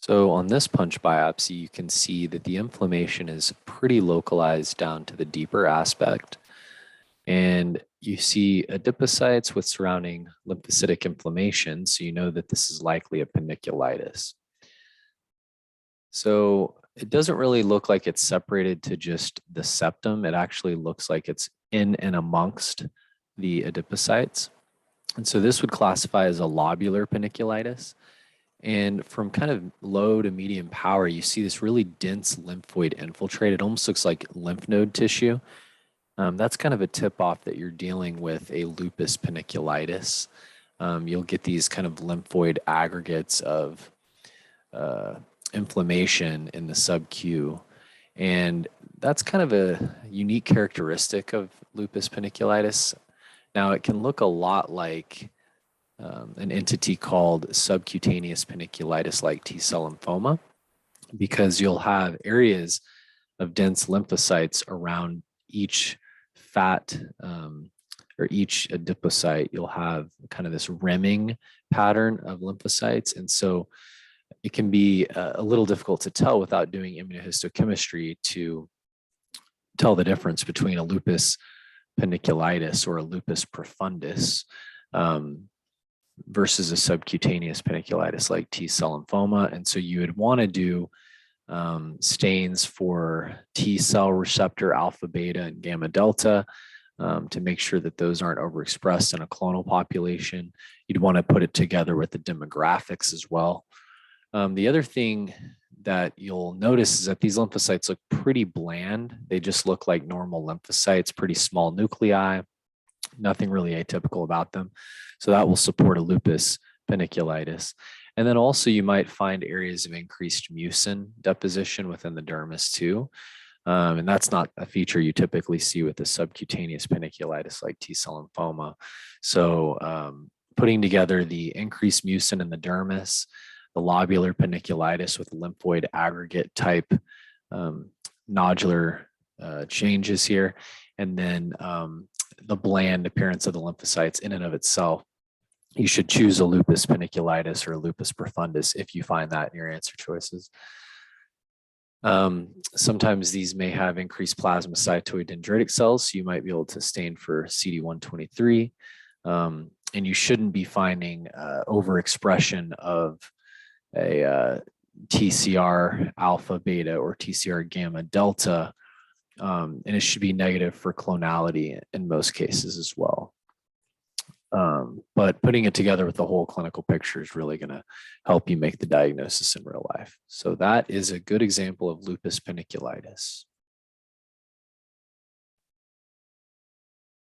So on this punch biopsy, you can see that the inflammation is pretty localized down to the deeper aspect. And you see adipocytes with surrounding lymphocytic inflammation. So you know that this is likely a panniculitis. So it doesn't really look like it's separated to just the septum. It actually looks like it's in and amongst the adipocytes. And so this would classify as a lobular panniculitis. And from kind of low to medium power, you see this really dense lymphoid infiltrate. It almost looks like lymph node tissue. That's kind of a tip off that you're dealing with a lupus panniculitis. You'll get these kind of lymphoid aggregates of inflammation in the sub-Q. And that's kind of a unique characteristic of lupus panniculitis. Now, it can look a lot like an entity called subcutaneous panniculitis like T-cell lymphoma, because you'll have areas of dense lymphocytes around each fat or each adipocyte. You'll have kind of this rimming pattern of lymphocytes. And so it can be a little difficult to tell without doing immunohistochemistry to tell the difference between a lupus panniculitis or a lupus profundus versus a subcutaneous panniculitis like T-cell lymphoma. And so you would want to do stains for T-cell receptor alpha, beta, and gamma delta to make sure that those aren't overexpressed in a clonal population. You'd want to put it together with the demographics as well. The other thing that you'll notice is that these lymphocytes look pretty bland. They just look like normal lymphocytes, pretty small nuclei, nothing really atypical about them. So that will support a lupus panniculitis. And then also you might find areas of increased mucin deposition within the dermis too. And that's not a feature you typically see with a subcutaneous panniculitis like T-cell lymphoma. So putting together the increased mucin in the dermis, the lobular panniculitis with lymphoid aggregate type nodular changes here, and then the bland appearance of the lymphocytes in and of itself, you should choose a lupus panniculitis or a lupus profundus if you find that in your answer choices. Sometimes these may have increased plasmacytoid dendritic cells, so you might be able to stain for CD123, and you shouldn't be finding overexpression of a TCR alpha, beta, or TCR gamma delta, and it should be negative for clonality in most cases as well. But putting it together with the whole clinical picture is really going to help you make the diagnosis in real life. So that is a good example of lupus panniculitis.